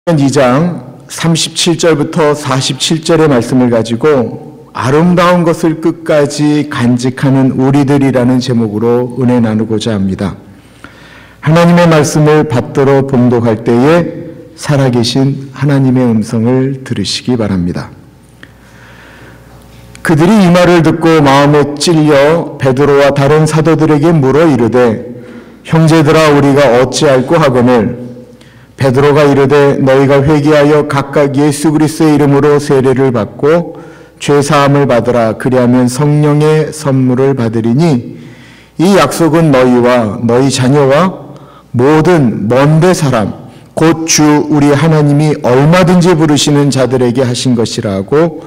2장 37절부터 47절의 말씀을 가지고 아름다운 것을 끝까지 간직하는 우리들이라는 제목으로 은혜 나누고자 합니다. 하나님의 말씀을 받들어 봉독할 때에 살아계신 하나님의 음성을 들으시기 바랍니다. 그들이 이 말을 듣고 마음에 찔려 베드로와 다른 사도들에게 물어 이르되 형제들아 우리가 어찌할꼬 하거늘 베드로가 이르되 너희가 회개하여 각각 예수 그리스도의 이름으로 세례를 받고 죄 사함을 받으라. 그리하면 성령의 선물을 받으리니 이 약속은 너희와 너희 자녀와 모든 먼데 사람 곧 주 우리 하나님이 얼마든지 부르시는 자들에게 하신 것이라고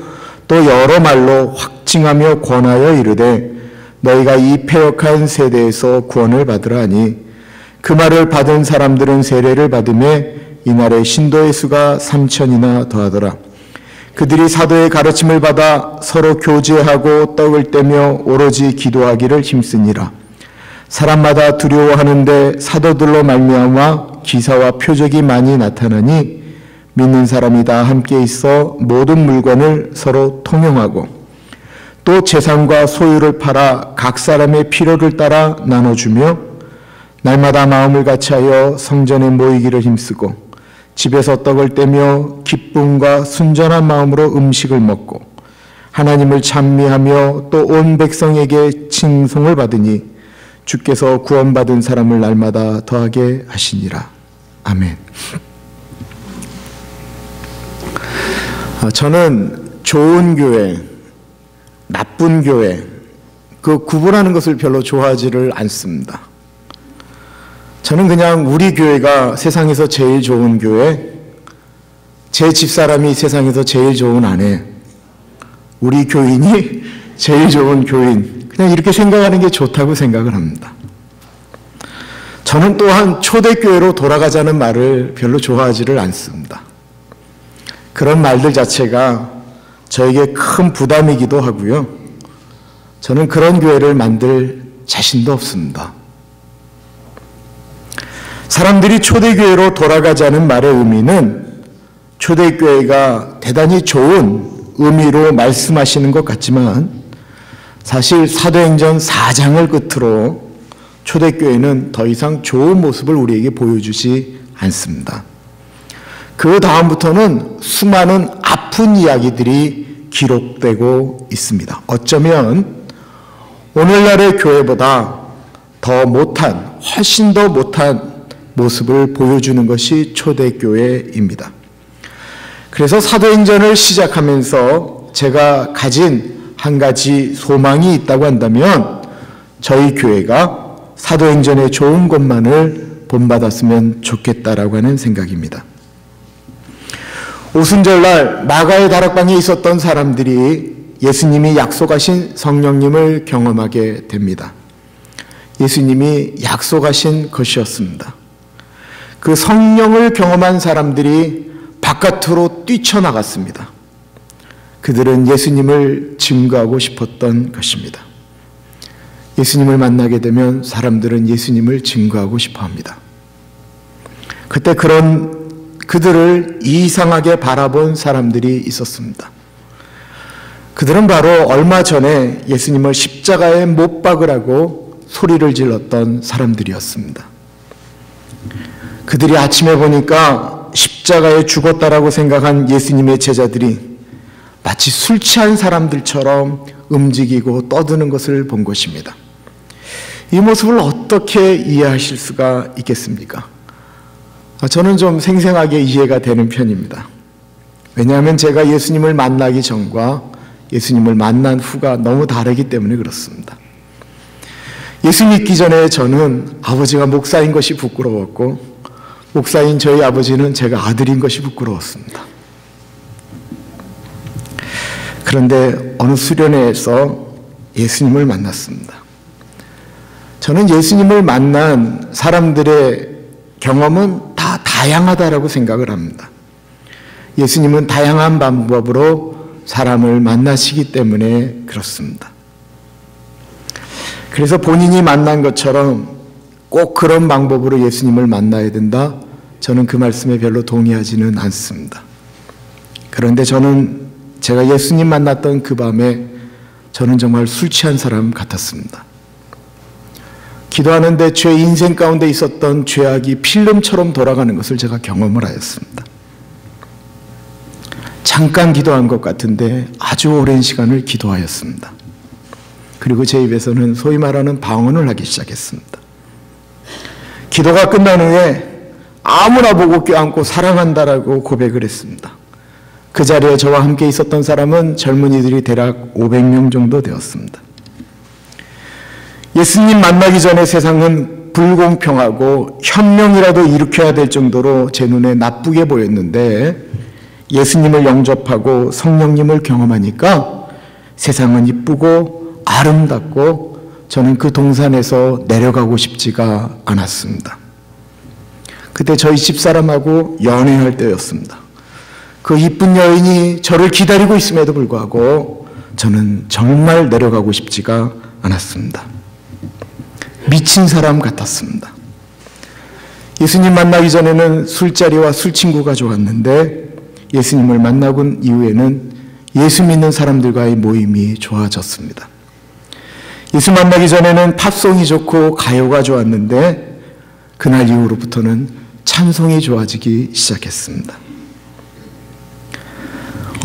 또 여러 말로 확증하며 권하여 이르되 너희가 이 패역한 세대에서 구원을 받으라 하니 그 말을 받은 사람들은 세례를 받음에 이날에 신도의 수가 3,000이나 더하더라. 그들이 사도의 가르침을 받아 서로 교제하고 떡을 떼며 오로지 기도하기를 힘쓰니라. 사람마다 두려워하는데 사도들로 말미암아 기사와 표적이 많이 나타나니 믿는 사람이 다 함께 있어 모든 물건을 서로 통용하고 또 재산과 소유를 팔아 각 사람의 필요를 따라 나눠주며 날마다 마음을 같이하여 성전에 모이기를 힘쓰고 집에서 떡을 떼며 기쁨과 순전한 마음으로 음식을 먹고 하나님을 찬미하며 또 온 백성에게 칭송을 받으니 주께서 구원받은 사람을 날마다 더하게 하시니라. 아멘. 저는 좋은 교회, 나쁜 교회, 그 구분하는 것을 별로 좋아하지를 않습니다. 저는 그냥 우리 교회가 세상에서 제일 좋은 교회, 제 집사람이 세상에서 제일 좋은 아내, 우리 교인이 제일 좋은 교인, 그냥 이렇게 생각하는 게 좋다고 생각을 합니다. 저는 또한 초대교회로 돌아가자는 말을 별로 좋아하지를 않습니다. 그런 말들 자체가 저에게 큰 부담이기도 하고요. 저는 그런 교회를 만들 자신도 없습니다. 사람들이 초대교회로 돌아가자는 말의 의미는 초대교회가 대단히 좋은 의미로 말씀하시는 것 같지만 사실 사도행전 4장을 끝으로 초대교회는 더 이상 좋은 모습을 우리에게 보여주지 않습니다. 그 다음부터는 수많은 아픈 이야기들이 기록되고 있습니다. 어쩌면 오늘날의 교회보다 더 못한, 훨씬 더 못한 모습을 보여주는 것이 초대교회입니다. 그래서 사도행전을 시작하면서 제가 가진 한 가지 소망이 있다고 한다면 저희 교회가 사도행전의 좋은 것만을 본받았으면 좋겠다라고 하는 생각입니다. 오순절날 마가의 다락방에 있었던 사람들이 예수님이 약속하신 성령님을 경험하게 됩니다. 예수님이 약속하신 것이었습니다. 그 성령을 경험한 사람들이 바깥으로 뛰쳐나갔습니다. 그들은 예수님을 증거하고 싶었던 것입니다. 예수님을 만나게 되면 사람들은 예수님을 증거하고 싶어 합니다. 그때 그들을 이상하게 바라본 사람들이 있었습니다. 그들은 바로 얼마 전에 예수님을 십자가에 못 박으라고 소리를 질렀던 사람들이었습니다. 그들이 아침에 보니까 십자가에 죽었다라고 생각한 예수님의 제자들이 마치 술 취한 사람들처럼 움직이고 떠드는 것을 본 것입니다. 이 모습을 어떻게 이해하실 수가 있겠습니까? 저는 좀 생생하게 이해가 되는 편입니다. 왜냐하면 제가 예수님을 만나기 전과 예수님을 만난 후가 너무 다르기 때문에 그렇습니다. 예수 믿기 전에 저는 아버지가 목사인 것이 부끄러웠고 목사인 저희 아버지는 제가 아들인 것이 부끄러웠습니다. 그런데 어느 수련회에서 예수님을 만났습니다. 저는 예수님을 만난 사람들의 경험은 다 다양하다라고 생각을 합니다. 예수님은 다양한 방법으로 사람을 만나시기 때문에 그렇습니다. 그래서 본인이 만난 것처럼 꼭 그런 방법으로 예수님을 만나야 된다, 저는 그 말씀에 별로 동의하지는 않습니다. 그런데 저는 제가 예수님 만났던 그 밤에 저는 정말 술 취한 사람 같았습니다. 기도하는데 제 인생 가운데 있었던 죄악이 필름처럼 돌아가는 것을 제가 경험을 하였습니다. 잠깐 기도한 것 같은데 아주 오랜 시간을 기도하였습니다. 그리고 제 입에서는 소위 말하는 방언을 하기 시작했습니다. 기도가 끝난 후에 아무나 보고 껴안고 사랑한다라고 고백을 했습니다. 그 자리에 저와 함께 있었던 사람은 젊은이들이 대략 500명 정도 되었습니다. 예수님 만나기 전에 세상은 불공평하고 혁명이라도 일으켜야 될 정도로 제 눈에 나쁘게 보였는데 예수님을 영접하고 성령님을 경험하니까 세상은 이쁘고 아름답고 저는 그 동산에서 내려가고 싶지가 않았습니다. 그때 저희 집사람하고 연애할 때였습니다. 그 이쁜 여인이 저를 기다리고 있음에도 불구하고 저는 정말 내려가고 싶지가 않았습니다. 미친 사람 같았습니다. 예수님 만나기 전에는 술자리와 술친구가 좋았는데 예수님을 만나고 이후에는 예수 믿는 사람들과의 모임이 좋아졌습니다. 예수 만나기 전에는 팝송이 좋고 가요가 좋았는데 그날 이후로부터는 찬송이 좋아지기 시작했습니다.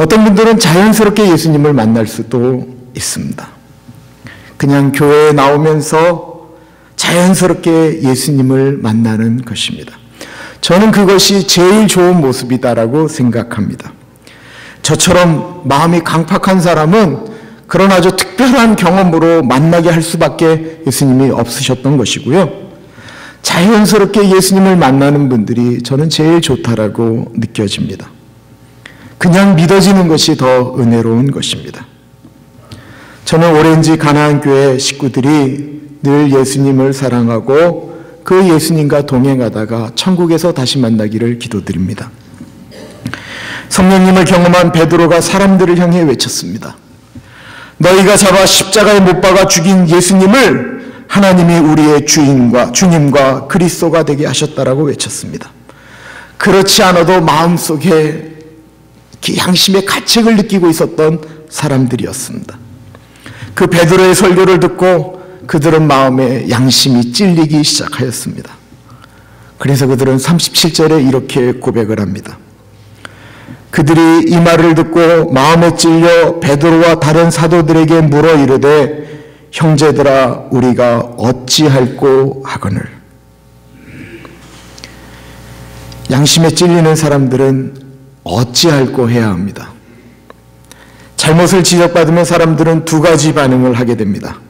어떤 분들은 자연스럽게 예수님을 만날 수도 있습니다. 그냥 교회에 나오면서 자연스럽게 예수님을 만나는 것입니다. 저는 그것이 제일 좋은 모습이다라고 생각합니다. 저처럼 마음이 강팍한 사람은 그런 아주 특별한 경험으로 만나게 할 수밖에 예수님이 없으셨던 것이고요. 자연스럽게 예수님을 만나는 분들이 저는 제일 좋다라고 느껴집니다. 그냥 믿어지는 것이 더 은혜로운 것입니다. 저는 오렌지 가나안 교회 식구들이 늘 예수님을 사랑하고 그 예수님과 동행하다가 천국에서 다시 만나기를 기도드립니다. 성령님을 경험한 베드로가 사람들을 향해 외쳤습니다. 너희가 잡아 십자가에 못 박아 죽인 예수님을 하나님이 우리의 주님과 그리스도가 되게 하셨다라고 외쳤습니다. 그렇지 않아도 마음속에 양심의 가책을 느끼고 있었던 사람들이었습니다. 그 베드로의 설교를 듣고 그들은 마음에 양심이 찔리기 시작하였습니다. 그래서 그들은 37절에 이렇게 고백을 합니다. 그들이 이 말을 듣고 마음에 찔려 베드로와 다른 사도들에게 물어 이르되 형제들아 우리가 어찌할꼬 하거늘. 양심에 찔리는 사람들은 어찌할꼬 해야 합니다. 잘못을 지적받으면 사람들은 두 가지 반응을 하게 됩니다.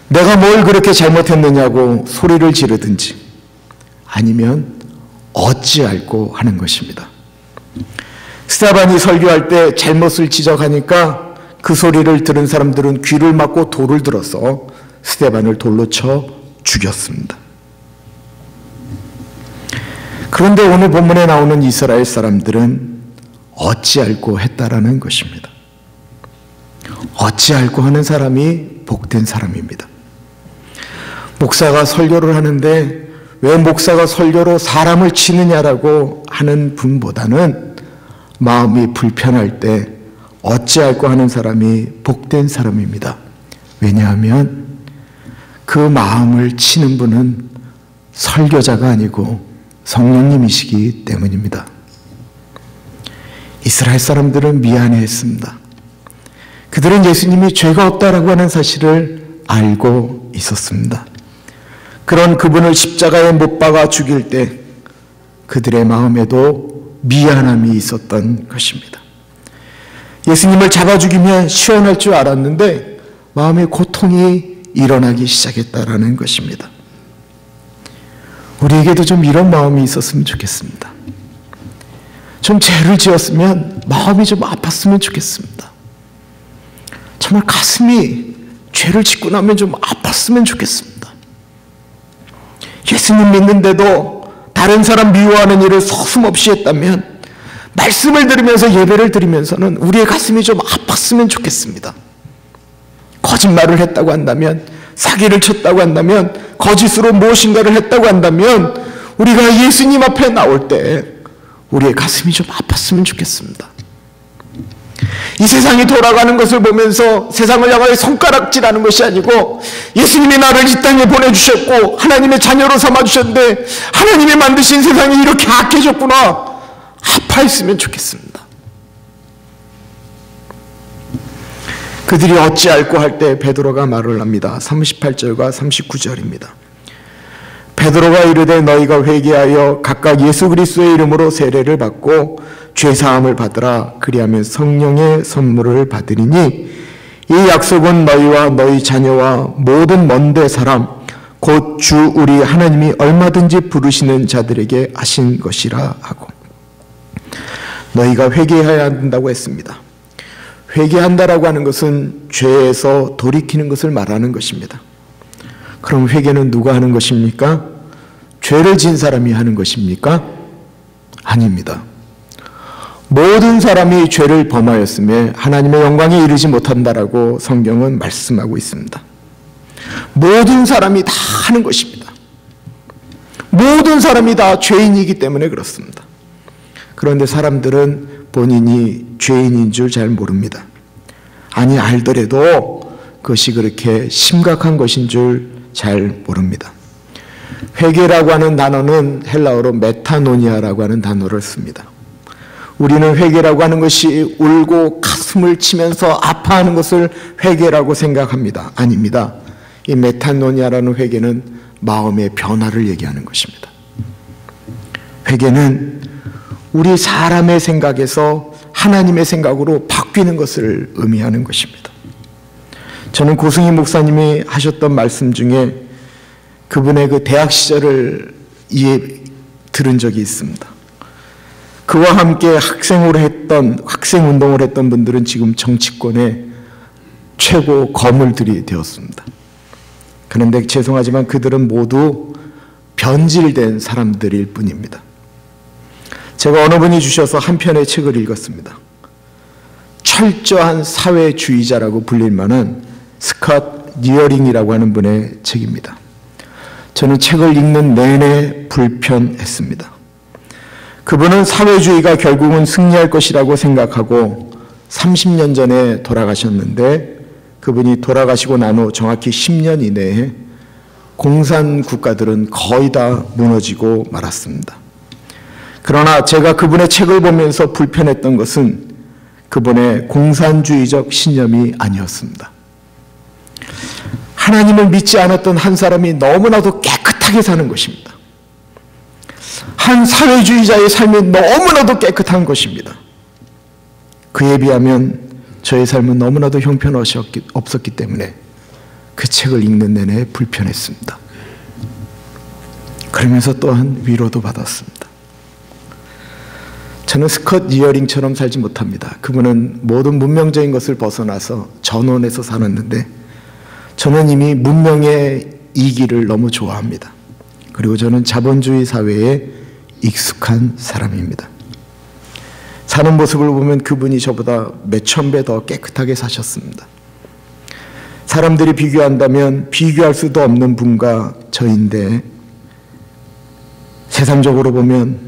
내가 뭘 그렇게 잘못했느냐고 소리를 지르든지 아니면 어찌할꼬 하는 것입니다. 스데반이 설교할 때 잘못을 지적하니까 그 소리를 들은 사람들은 귀를 막고 돌을 들어서 스데반을 돌로 쳐 죽였습니다. 그런데 오늘 본문에 나오는 이스라엘 사람들은 어찌할꼬 했다라는 것입니다. 어찌할꼬 하는 사람이 복된 사람입니다. 목사가 설교를 하는데 왜 목사가 설교로 사람을 치느냐라고 하는 분보다는 마음이 불편할 때 어찌할꼬 하는 사람이 복된 사람입니다. 왜냐하면 그 마음을 치는 분은 설교자가 아니고 성령님이시기 때문입니다. 이스라엘 사람들은 미안해했습니다. 그들은 예수님이 죄가 없다라고 하는 사실을 알고 있었습니다. 그런 그분을 십자가에 못 박아 죽일 때 그들의 마음에도 미안함이 있었던 것입니다. 예수님을 잡아 죽이면 시원할 줄 알았는데 마음에 고통이 일어나기 시작했다라는 것입니다. 우리에게도 좀 이런 마음이 있었으면 좋겠습니다. 좀 죄를 지었으면 마음이 좀 아팠으면 좋겠습니다. 정말 가슴이 죄를 짓고 나면 좀 아팠으면 좋겠습니다. 예수님 믿는데도 다른 사람 미워하는 일을 서슴없이 했다면 말씀을 들으면서 예배를 드리면서는 우리의 가슴이 좀 아팠으면 좋겠습니다. 거짓말을 했다고 한다면, 사기를 쳤다고 한다면, 거짓으로 무엇인가를 했다고 한다면 우리가 예수님 앞에 나올 때 우리의 가슴이 좀 아팠으면 좋겠습니다. 이 세상이 돌아가는 것을 보면서 세상을 향하여 손가락질하는 것이 아니고 예수님이 나를 이 땅에 보내주셨고 하나님의 자녀로 삼아주셨는데 하나님이 만드신 세상이 이렇게 악해졌구나, 아파했으면 좋겠습니다. 그들이 어찌할꼬 할 때 베드로가 말을 합니다. 38절과 39절입니다. 베드로가 이르되 너희가 회개하여 각각 예수 그리스도의 이름으로 세례를 받고 죄사함을 받으라. 그리하면 성령의 선물을 받으리니 이 약속은 너희와 너희 자녀와 모든 먼데 사람 곧 주 우리 하나님이 얼마든지 부르시는 자들에게 하신 것이라 하고, 너희가 회개해야 한다고 했습니다. 회개한다라고 하는 것은 죄에서 돌이키는 것을 말하는 것입니다. 그럼 회개는 누가 하는 것입니까? 죄를 지은 사람이 하는 것입니까? 아닙니다. 모든 사람이 죄를 범하였음에 하나님의 영광에 이르지 못한다라고 성경은 말씀하고 있습니다. 모든 사람이 다 하는 것입니다. 모든 사람이 다 죄인이기 때문에 그렇습니다. 그런데 사람들은 본인이 죄인인 줄 잘 모릅니다. 아니, 알더라도 그것이 그렇게 심각한 것인 줄 잘 모릅니다. 회개라고 하는 단어는 헬라어로 메타노니아라고 하는 단어를 씁니다. 우리는 회개라고 하는 것이 울고 가슴을 치면서 아파하는 것을 회개라고 생각합니다. 아닙니다. 이 메타노니아라는 회개는 마음의 변화를 얘기하는 것입니다. 회개는 우리 사람의 생각에서 하나님의 생각으로 바뀌는 것을 의미하는 것입니다. 저는 고승희 목사님이 하셨던 말씀 중에 그분의 그 대학 시절을 들은 적이 있습니다. 그와 함께 학생 운동을 했던 분들은 지금 정치권의 최고 거물들이 되었습니다. 그런데 죄송하지만 그들은 모두 변질된 사람들일 뿐입니다. 제가 어느 분이 주셔서 한 편의 책을 읽었습니다. 철저한 사회주의자라고 불릴 만한 스캇 니어링이라고 하는 분의 책입니다. 저는 책을 읽는 내내 불편했습니다. 그분은 사회주의가 결국은 승리할 것이라고 생각하고 30년 전에 돌아가셨는데, 그분이 돌아가시고 난 후 정확히 10년 이내에 공산 국가들은 거의 다 무너지고 말았습니다. 그러나 제가 그분의 책을 보면서 불편했던 것은 그분의 공산주의적 신념이 아니었습니다. 하나님을 믿지 않았던 한 사람이 너무나도 깨끗하게 사는 것입니다. 한 사회주의자의 삶이 너무나도 깨끗한 것입니다. 그에 비하면 저의 삶은 너무나도 형편없이 없었기 때문에 그 책을 읽는 내내 불편했습니다. 그러면서 또한 위로도 받았습니다. 저는 스캇 니어링처럼 살지 못합니다. 그분은 모든 문명적인 것을 벗어나서 전원에서 살았는데 저는 이미 문명의 이기를 너무 좋아합니다. 그리고 저는 자본주의 사회에 익숙한 사람입니다. 사는 모습을 보면 그분이 저보다 몇천 배 더 깨끗하게 사셨습니다. 사람들이 비교한다면 비교할 수도 없는 분과 저인데, 세상적으로 보면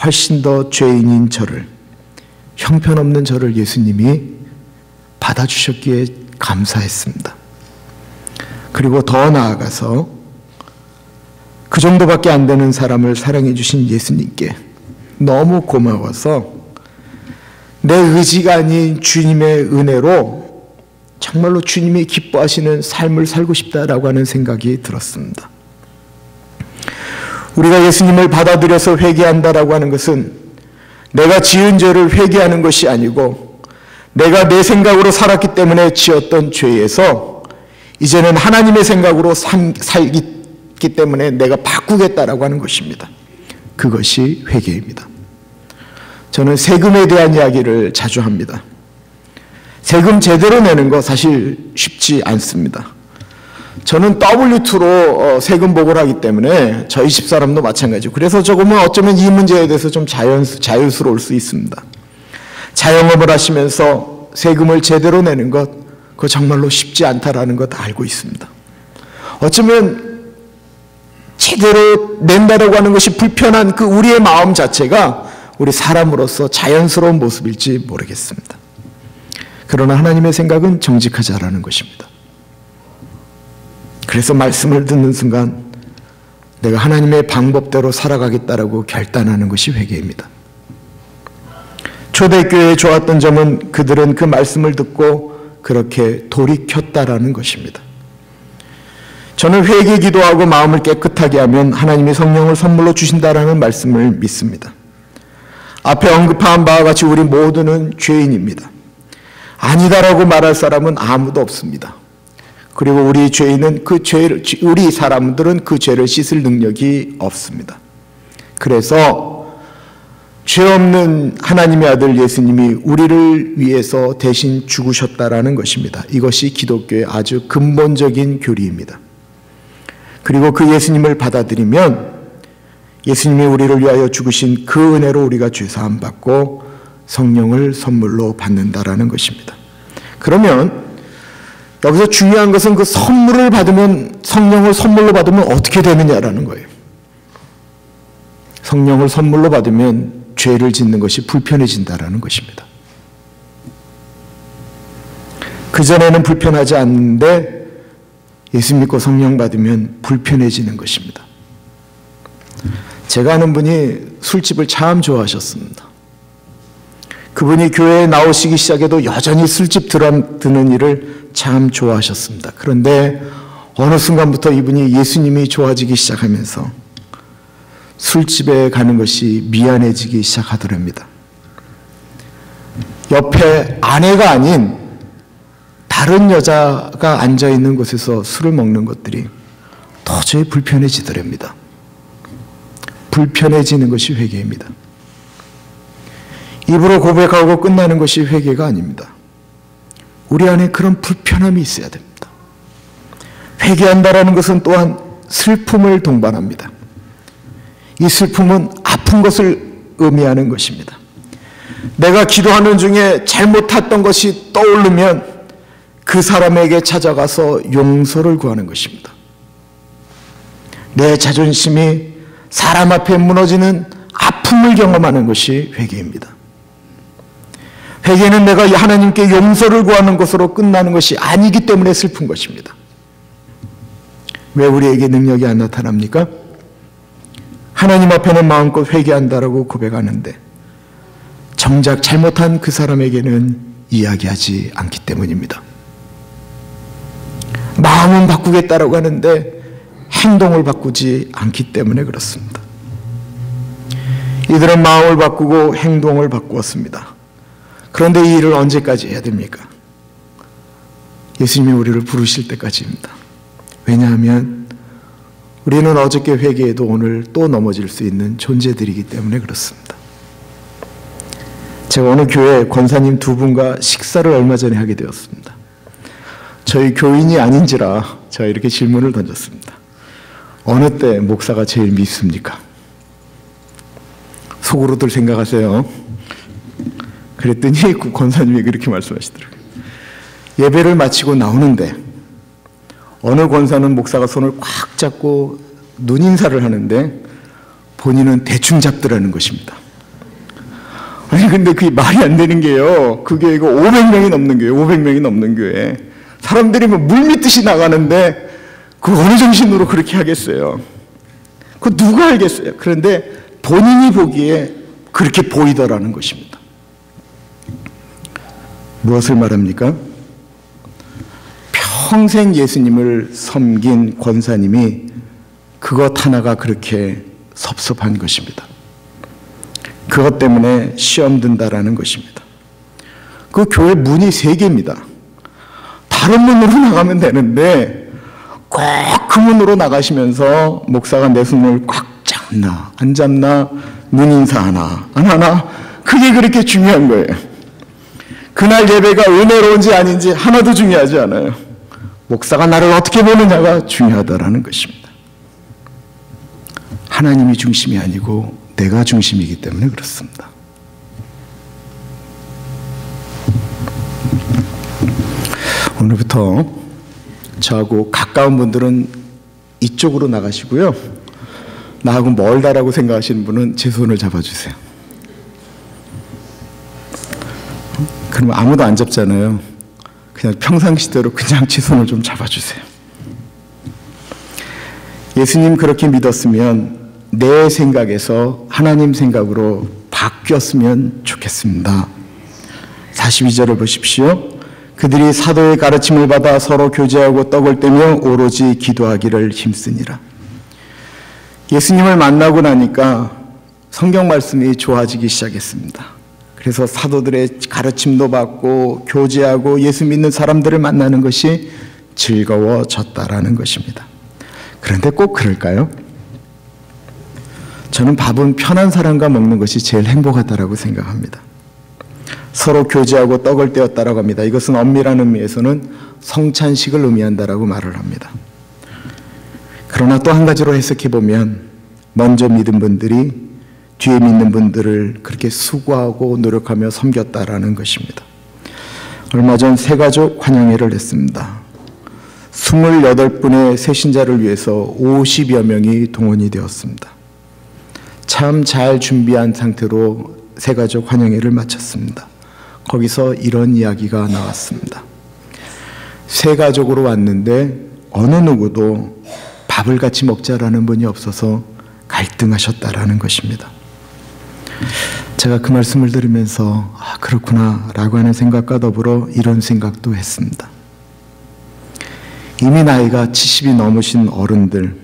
훨씬 더 죄인인 저를, 형편없는 저를 예수님이 받아주셨기에 감사했습니다. 그리고 더 나아가서 그 정도밖에 안 되는 사람을 사랑해 주신 예수님께 너무 고마워서 내 의지가 아닌 주님의 은혜로 정말로 주님이 기뻐하시는 삶을 살고 싶다라고 하는 생각이 들었습니다. 우리가 예수님을 받아들여서 회개한다라고 하는 것은 내가 지은 죄를 회개하는 것이 아니고 내가 내 생각으로 살았기 때문에 지었던 죄에서 이제는 하나님의 생각으로 살기 때문에 내가 바꾸겠다라고 하는 것입니다. 그것이 회개입니다. 저는 세금에 대한 이야기를 자주 합니다. 세금 제대로 내는 거 사실 쉽지 않습니다. 저는 W2로 세금 보고를 하기 때문에 저희 집사람도 마찬가지고, 그래서 조금은 어쩌면 이 문제에 대해서 좀 자유스러울 수 있습니다. 자영업을 하시면서 세금을 제대로 내는 것, 그거 정말로 쉽지 않다라는 것 알고 있습니다. 어쩌면 제대로 낸다라고 하는 것이 불편한 그 우리의 마음 자체가 우리 사람으로서 자연스러운 모습일지 모르겠습니다. 그러나 하나님의 생각은 정직하자라는 것입니다. 그래서 말씀을 듣는 순간 내가 하나님의 방법대로 살아가겠다라고 결단하는 것이 회개입니다. 초대교회에 좋았던 점은 그들은 그 말씀을 듣고 그렇게 돌이켰다라는 것입니다. 저는 회개 기도하고 마음을 깨끗하게 하면 하나님이 성령을 선물로 주신다라는 말씀을 믿습니다. 앞에 언급한 바와 같이 우리 모두는 죄인입니다. 아니다라고 말할 사람은 아무도 없습니다. 그리고 우리 사람들은 그 죄를 씻을 능력이 없습니다. 그래서 죄 없는 하나님의 아들 예수님이 우리를 위해서 대신 죽으셨다라는 것입니다. 이것이 기독교의 아주 근본적인 교리입니다. 그리고 그 예수님을 받아들이면 예수님이 우리를 위하여 죽으신 그 은혜로 우리가 죄사함 받고 성령을 선물로 받는다라는 것입니다. 그러면 여기서 중요한 것은 그 선물을 받으면, 성령을 선물로 받으면 어떻게 되느냐라는 거예요. 성령을 선물로 받으면 죄를 짓는 것이 불편해진다라는 것입니다. 그전에는 불편하지 않는데 예수 믿고 성령 받으면 불편해지는 것입니다. 제가 아는 분이 술집을 참 좋아하셨습니다. 그분이 교회에 나오시기 시작해도 여전히 술집 드는 일을 참 좋아하셨습니다. 그런데 어느 순간부터 이분이 예수님이 좋아지기 시작하면서 술집에 가는 것이 미안해지기 시작하더랍니다. 옆에 아내가 아닌 다른 여자가 앉아있는 곳에서 술을 먹는 것들이 도저히 불편해지더랍니다. 불편해지는 것이 회개입니다. 입으로 고백하고 끝나는 것이 회개가 아닙니다. 우리 안에 그런 불편함이 있어야 됩니다. 회개한다라는 것은 또한 슬픔을 동반합니다. 이 슬픔은 아픈 것을 의미하는 것입니다. 내가 기도하는 중에 잘못했던 것이 떠오르면 그 사람에게 찾아가서 용서를 구하는 것입니다. 내 자존심이 사람 앞에 무너지는 아픔을 경험하는 것이 회개입니다. 회개는 내가 하나님께 용서를 구하는 것으로 끝나는 것이 아니기 때문에 슬픈 것입니다. 왜 우리에게 능력이 안 나타납니까? 하나님 앞에는 마음껏 회개한다라고 고백하는데 정작 잘못한 그 사람에게는 이야기하지 않기 때문입니다. 마음은 바꾸겠다라고 하는데 행동을 바꾸지 않기 때문에 그렇습니다. 이들은 마음을 바꾸고 행동을 바꾸었습니다. 그런데 이 일을 언제까지 해야 됩니까? 예수님이 우리를 부르실 때까지입니다. 왜냐하면 우리는 어저께 회개해도 오늘 또 넘어질 수 있는 존재들이기 때문에 그렇습니다. 제가 어느 교회 권사님 두 분과 식사를 얼마 전에 하게 되었습니다. 저희 교인이 아닌지라 제가 이렇게 질문을 던졌습니다. 어느 때 목사가 제일 밉습니까? 속으로들 생각하세요. 그랬더니 그 권사님이 그렇게 말씀하시더라고요. 예배를 마치고 나오는데 어느 권사는 목사가 손을 꽉 잡고 눈인사를 하는데 본인은 대충 잡더라는 것입니다. 아니 근데 그게 말이 안 되는 게요. 그 교회가 500명이 넘는 교회, 500명이 넘는 교회. 사람들이 뭐 물밀듯이 나가는데 그 어느 정신으로 그렇게 하겠어요. 그 누가 알겠어요. 그런데 본인이 보기에 그렇게 보이더라는 것입니다. 무엇을 말합니까? 평생 예수님을 섬긴 권사님이 그것 하나가 그렇게 섭섭한 것입니다. 그것 때문에 시험 든다라는 것입니다. 그 교회 문이 3개입니다. 다른 문으로 나가면 되는데 꼭 그 문으로 나가시면서 목사가 내 손을 꽉 잡나 안 잡나 눈인사하나 안 하나 그게 그렇게 중요한 거예요. 그날 예배가 은혜로운지 아닌지 하나도 중요하지 않아요. 목사가 나를 어떻게 보느냐가 중요하다라는 것입니다. 하나님이 중심이 아니고 내가 중심이기 때문에 그렇습니다. 오늘부터 저하고 가까운 분들은 이쪽으로 나가시고요. 나하고 멀다라고 생각하시는 분은 제 손을 잡아주세요. 그러면 아무도 안 잡잖아요. 그냥 평상시대로 그냥 제 손을 좀 잡아주세요. 예수님 그렇게 믿었으면 내 생각에서 하나님 생각으로 바뀌었으면 좋겠습니다. 42절을 보십시오. 그들이 사도의 가르침을 받아 서로 교제하고 떡을 떼며 오로지 기도하기를 힘쓰니라. 예수님을 만나고 나니까 성경 말씀이 좋아지기 시작했습니다. 그래서 사도들의 가르침도 받고 교제하고 예수 믿는 사람들을 만나는 것이 즐거워졌다라는 것입니다. 그런데 꼭 그럴까요? 저는 밥은 편한 사람과 먹는 것이 제일 행복하다라고 생각합니다. 서로 교제하고 떡을 떼었다라고 합니다. 이것은 엄밀한 의미에서는 성찬식을 의미한다라고 말을 합니다. 그러나 또 한 가지로 해석해 보면 먼저 믿은 분들이 뒤에 믿는 분들을 그렇게 수고하고 노력하며 섬겼다라는 것입니다. 얼마 전 새가족 환영회를 했습니다. 28분의 새신자를 위해서 50여 명이 동원이 되었습니다. 참 잘 준비한 상태로 새가족 환영회를 마쳤습니다. 거기서 이런 이야기가 나왔습니다. 새가족으로 왔는데 어느 누구도 밥을 같이 먹자라는 분이 없어서 갈등하셨다라는 것입니다. 제가 그 말씀을 들으면서 그렇구나 라고 하는 생각과 더불어 이런 생각도 했습니다. 이미 나이가 70이 넘으신 어른들,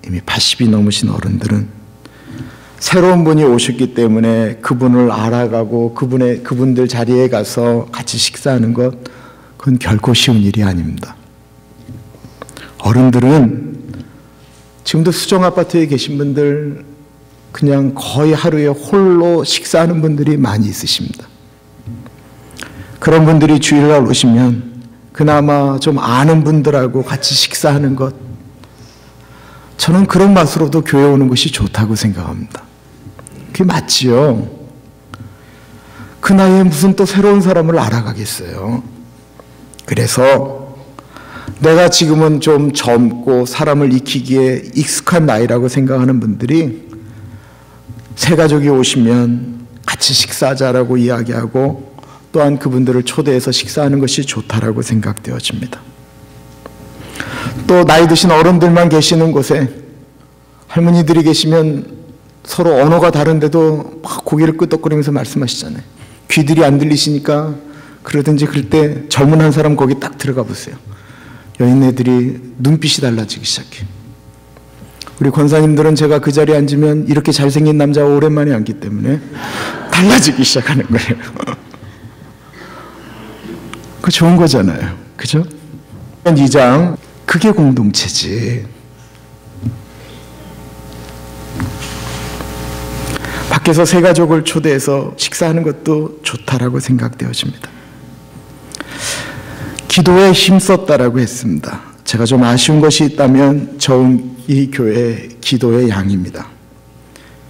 이미 80이 넘으신 어른들은 새로운 분이 오셨기 때문에 그분을 알아가고 그분들 자리에 가서 같이 식사하는 것, 그건 결코 쉬운 일이 아닙니다. 어른들은 지금도 수정아파트에 계신 분들 그냥 거의 하루에 홀로 식사하는 분들이 많이 있으십니다. 그런 분들이 주일날 오시면 그나마 좀 아는 분들하고 같이 식사하는 것, 저는 그런 맛으로도 교회 오는 것이 좋다고 생각합니다. 그게 맞지요. 그 나이에 무슨 또 새로운 사람을 알아가겠어요. 그래서 내가 지금은 좀 젊고 사람을 익히기에 익숙한 나이라고 생각하는 분들이 새가족이 오시면 같이 식사하자라고 이야기하고 또한 그분들을 초대해서 식사하는 것이 좋다라고 생각되어집니다. 또 나이 드신 어른들만 계시는 곳에 할머니들이 계시면 서로 언어가 다른데도 막 고개를 끄덕거리면서 말씀하시잖아요. 귀들이 안 들리시니까 그러든지 그럴 때 젊은 한 사람 거기 딱 들어가 보세요. 여인네들이 눈빛이 달라지기 시작해요. 우리 권사님들은 제가 그 자리에 앉으면 이렇게 잘생긴 남자가 오랜만에 앉기 때문에 달라지기 시작하는 거예요. 그 좋은 거잖아요. 그죠? 2장, 그게 공동체지. 밖에서 새가족을 초대해서 식사하는 것도 좋다라고 생각되어집니다. 기도에 힘썼다라고 했습니다. 제가 좀 아쉬운 것이 있다면 이 교회의 기도의 양입니다.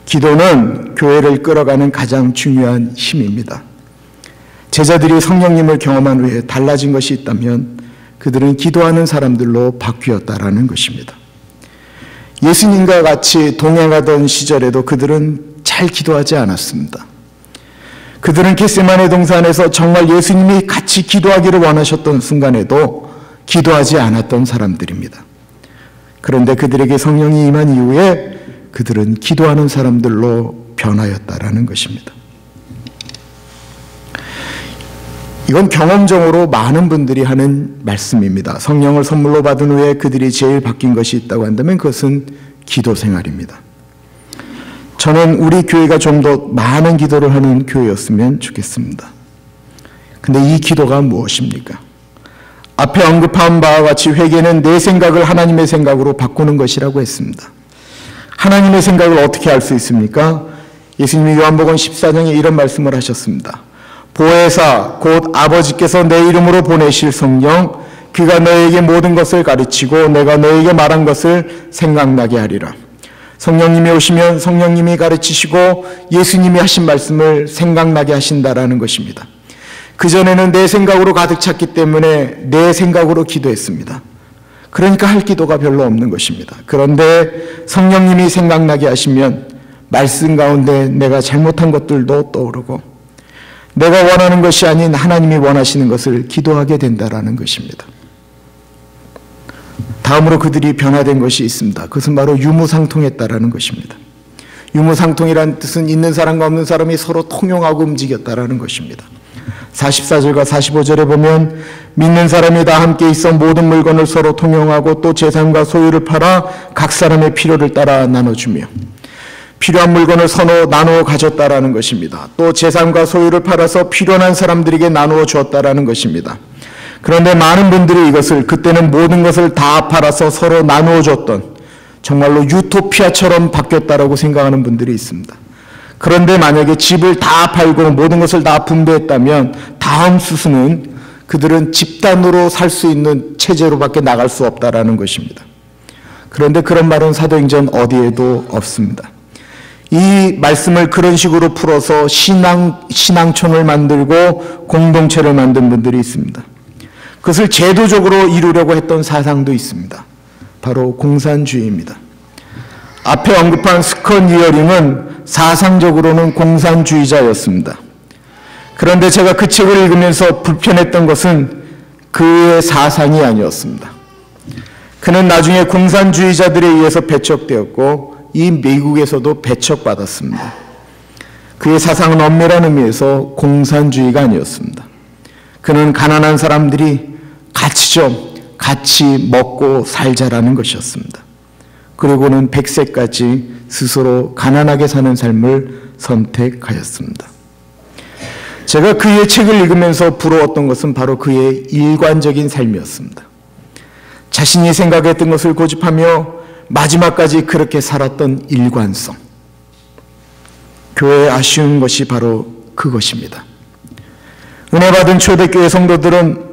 기도는 교회를 끌어가는 가장 중요한 힘입니다. 제자들이 성령님을 경험한 후에 달라진 것이 있다면 그들은 기도하는 사람들로 바뀌었다라는 것입니다. 예수님과 같이 동행하던 시절에도 그들은 잘 기도하지 않았습니다. 그들은 겟세마네 동산에서 정말 예수님이 같이 기도하기를 원하셨던 순간에도 기도하지 않았던 사람들입니다. 그런데 그들에게 성령이 임한 이후에 그들은 기도하는 사람들로 변하였다라는 것입니다. 이건 경험적으로 많은 분들이 하는 말씀입니다. 성령을 선물로 받은 후에 그들이 제일 바뀐 것이 있다고 한다면 그것은 기도 생활입니다. 저는 우리 교회가 좀 더 많은 기도를 하는 교회였으면 좋겠습니다. 근데 이 기도가 무엇입니까? 앞에 언급한 바와 같이 회개는 내 생각을 하나님의 생각으로 바꾸는 것이라고 했습니다. 하나님의 생각을 어떻게 알 수 있습니까? 예수님이 요한복음 14장에 이런 말씀을 하셨습니다. 보혜사 곧 아버지께서 내 이름으로 보내실 성령, 그가 너에게 모든 것을 가르치고 내가 너에게 말한 것을 생각나게 하리라. 성령님이 오시면 성령님이 가르치시고 예수님이 하신 말씀을 생각나게 하신다라는 것입니다. 그전에는 내 생각으로 가득 찼기 때문에 내 생각으로 기도했습니다. 그러니까 할 기도가 별로 없는 것입니다. 그런데 성령님이 생각나게 하시면 말씀 가운데 내가 잘못한 것들도 떠오르고 내가 원하는 것이 아닌 하나님이 원하시는 것을 기도하게 된다라는 것입니다. 다음으로 그들이 변화된 것이 있습니다. 그것은 바로 유무상통했다라는 것입니다. 유무상통이란 뜻은 있는 사람과 없는 사람이 서로 통용하고 움직였다라는 것입니다. 44절과 45절에 보면 믿는 사람이 다 함께 있어 모든 물건을 서로 통용하고 또 재산과 소유를 팔아 각 사람의 필요를 따라 나눠주며 필요한 물건을 서로 나누어 가졌다라는 것입니다. 또 재산과 소유를 팔아서 필요한 사람들에게 나누어 주었다라는 것입니다. 그런데 많은 분들이 이것을 그때는 모든 것을 다 팔아서 서로 나누어 줬던 정말로 유토피아처럼 바뀌었다라고 생각하는 분들이 있습니다. 그런데 만약에 집을 다 팔고 모든 것을 다 분배했다면 다음 수순은 그들은 집단으로 살 수 있는 체제로밖에 나갈 수 없다라는 것입니다. 그런데 그런 말은 사도행전 어디에도 없습니다. 이 말씀을 그런 식으로 풀어서 신앙촌을 만들고 공동체를 만든 분들이 있습니다. 그것을 제도적으로 이루려고 했던 사상도 있습니다. 바로 공산주의입니다. 앞에 언급한 스컨 이어링은 사상적으로는 공산주의자였습니다. 그런데 제가 그 책을 읽으면서 불편했던 것은 그의 사상이 아니었습니다. 그는 나중에 공산주의자들에 의해서 배척되었고 이 미국에서도 배척받았습니다. 그의 사상은 엄밀한 의미에서 공산주의가 아니었습니다. 그는 가난한 사람들이 같이 먹고 살자라는 것이었습니다. 그리고는 100세까지 스스로 가난하게 사는 삶을 선택하였습니다. 제가 그의 책을 읽으면서 부러웠던 것은 바로 그의 일관적인 삶이었습니다. 자신이 생각했던 것을 고집하며 마지막까지 그렇게 살았던 일관성. 교회에 아쉬운 것이 바로 그것입니다. 은혜 받은 초대교회 성도들은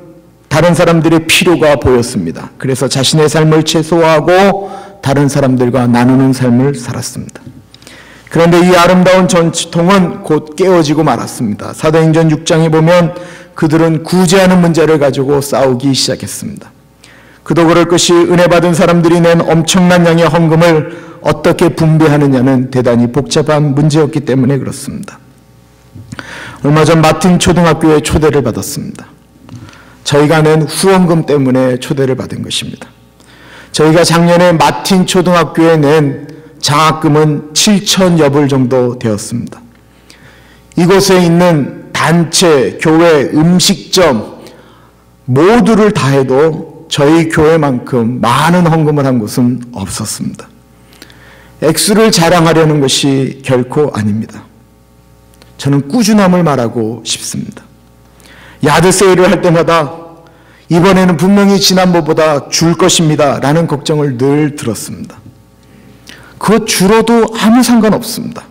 다른 사람들의 필요가 보였습니다. 그래서 자신의 삶을 최소화하고 다른 사람들과 나누는 삶을 살았습니다. 그런데 이 아름다운 전통은 곧 깨어지고 말았습니다. 사도행전 6장에 보면 그들은 구제하는 문제를 가지고 싸우기 시작했습니다. 그도 그럴 것이 은혜 받은 사람들이 낸 엄청난 양의 헌금을 어떻게 분배하느냐는 대단히 복잡한 문제였기 때문에 그렇습니다. 얼마 전 마틴 초등학교에 초대를 받았습니다. 저희가 낸 후원금 때문에 초대를 받은 것입니다. 저희가 작년에 마틴 초등학교에 낸 장학금은 7천여 불 정도 되었습니다. 이곳에 있는 단체, 교회, 음식점 모두를 다 해도 저희 교회만큼 많은 헌금을 한 곳은 없었습니다. 액수를 자랑하려는 것이 결코 아닙니다. 저는 꾸준함을 말하고 싶습니다. 야드세일을 할 때마다 이번에는 분명히 지난번보다 줄 것입니다 라는 걱정을 늘 들었습니다. 그것 줄어도 아무 상관없습니다.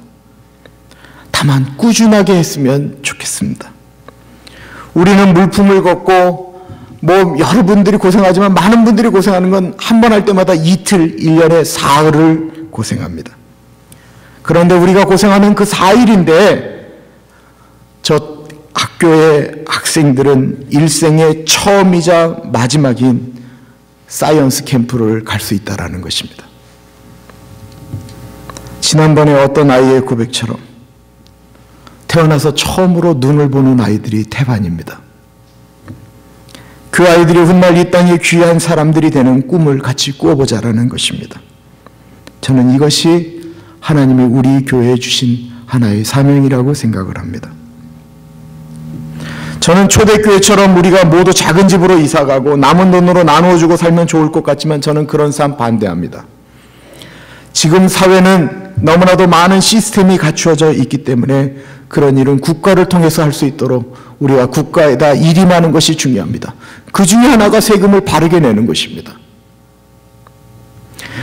다만 꾸준하게 했으면 좋겠습니다. 우리는 물품을 걷고 여러분들이 고생하지만 많은 분들이 고생하는 건 한 번 할 때마다 이틀, 1년에 사흘을 고생합니다. 그런데 우리가 고생하는 그 4일인데 저 학교의 학생들은 일생의 처음이자 마지막인 사이언스 캠프를 갈 수 있다는 것입니다. 지난번에 어떤 아이의 고백처럼 태어나서 처음으로 눈을 보는 아이들이 태반입니다. 그 아이들이 훗날 이 땅에 귀한 사람들이 되는 꿈을 같이 꾸어보자라는 것입니다. 저는 이것이 하나님이 우리 교회에 주신 하나의 사명이라고 생각을 합니다. 저는 초대교회처럼 우리가 모두 작은 집으로 이사가고 남은 돈으로 나누어주고 살면 좋을 것 같지만 저는 그런 삶 반대합니다. 지금 사회는 너무나도 많은 시스템이 갖추어져 있기 때문에 그런 일은 국가를 통해서 할 수 있도록 우리가 국가에다 일이 많은 것이 중요합니다. 그 중에 하나가 세금을 바르게 내는 것입니다.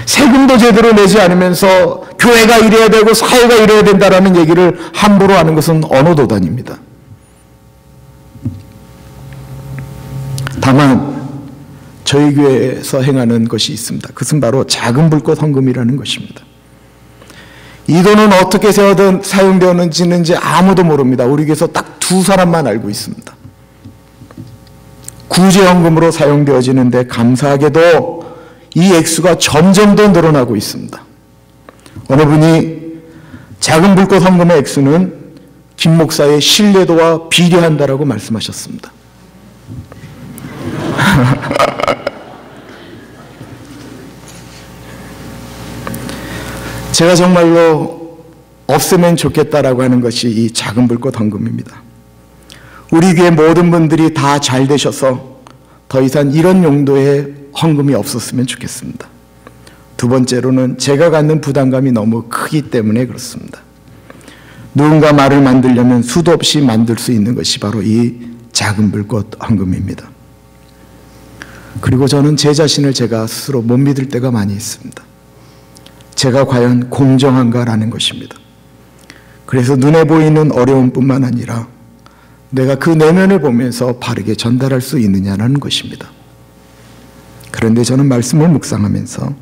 세금도 제대로 내지 않으면서 교회가 이래야 되고 사회가 이래야 된다라는 얘기를 함부로 하는 것은 언어도단입니다. 다만 저희 교회에서 행하는 것이 있습니다. 그것은 바로 작은 불꽃 헌금이라는 것입니다. 이 돈은 어떻게 사용되었는지는 아무도 모릅니다. 우리 교회에서 딱 두 사람만 알고 있습니다. 구제헌금으로 사용되어지는데 감사하게도 이 액수가 점점 더 늘어나고 있습니다. 어느 분이 작은 불꽃 헌금의 액수는 김 목사의 신뢰도와 비례한다라고 말씀하셨습니다. 제가 정말로 없으면 좋겠다라고 하는 것이 이 작은 불꽃 헌금입니다. 우리 교회 모든 분들이 다 잘 되셔서 더 이상 이런 용도의 헌금이 없었으면 좋겠습니다. 두 번째로는 제가 갖는 부담감이 너무 크기 때문에 그렇습니다. 누군가 말을 만들려면 수도 없이 만들 수 있는 것이 바로 이 작은 불꽃 헌금입니다. 그리고 저는 제 자신을 제가 스스로 못 믿을 때가 많이 있습니다. 제가 과연 공정한가라는 것입니다. 그래서 눈에 보이는 어려움뿐만 아니라 내가 그 내면을 보면서 바르게 전달할 수 있느냐는 것입니다. 그런데 저는 말씀을 묵상하면서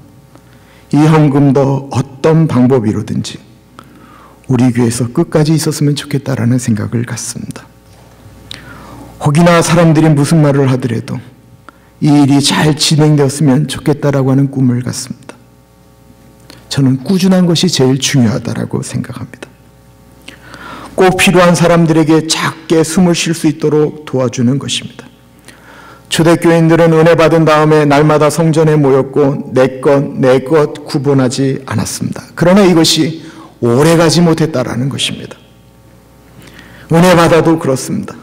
이 헌금도 어떤 방법이로든지 우리 교회에서 끝까지 있었으면 좋겠다라는 생각을 갖습니다. 혹이나 사람들이 무슨 말을 하더라도 이 일이 잘 진행되었으면 좋겠다라고 하는 꿈을 갖습니다. 저는 꾸준한 것이 제일 중요하다라고 생각합니다. 꼭 필요한 사람들에게 작게 숨을 쉴 수 있도록 도와주는 것입니다. 초대교인들은 은혜 받은 다음에 날마다 성전에 모였고 내 것 구분하지 않았습니다. 그러나 이것이 오래가지 못했다라는 것입니다. 은혜 받아도 그렇습니다.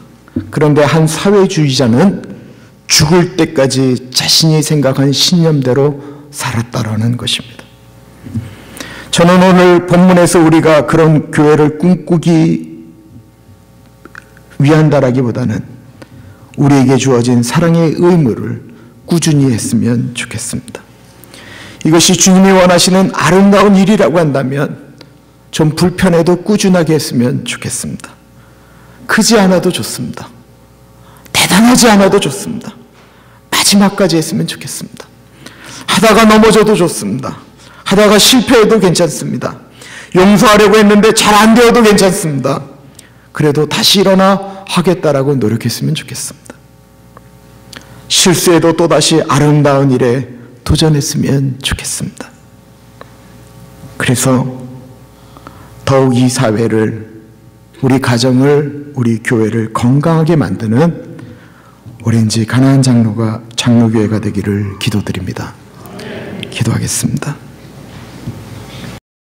그런데 한 사회주의자는 죽을 때까지 자신이 생각한 신념대로 살았다라는 것입니다. 저는 오늘 본문에서 우리가 그런 교회를 꿈꾸기 위한다라기보다는 우리에게 주어진 사랑의 의무를 꾸준히 했으면 좋겠습니다. 이것이 주님이 원하시는 아름다운 일이라고 한다면 좀 불편해도 꾸준하게 했으면 좋겠습니다. 크지 않아도 좋습니다. 대단하지 않아도 좋습니다. 마지막까지 했으면 좋겠습니다. 하다가 넘어져도 좋습니다. 하다가 실패해도 괜찮습니다. 용서하려고 했는데 잘 안 되어도 괜찮습니다. 그래도 다시 일어나 하겠다라고 노력했으면 좋겠습니다. 실수해도 또다시 아름다운 일에 도전했으면 좋겠습니다. 그래서 더욱 이 사회를, 우리 가정을, 우리 교회를 건강하게 만드는 오렌지 가나안 장로교회가 되기를 기도드립니다. 기도하겠습니다.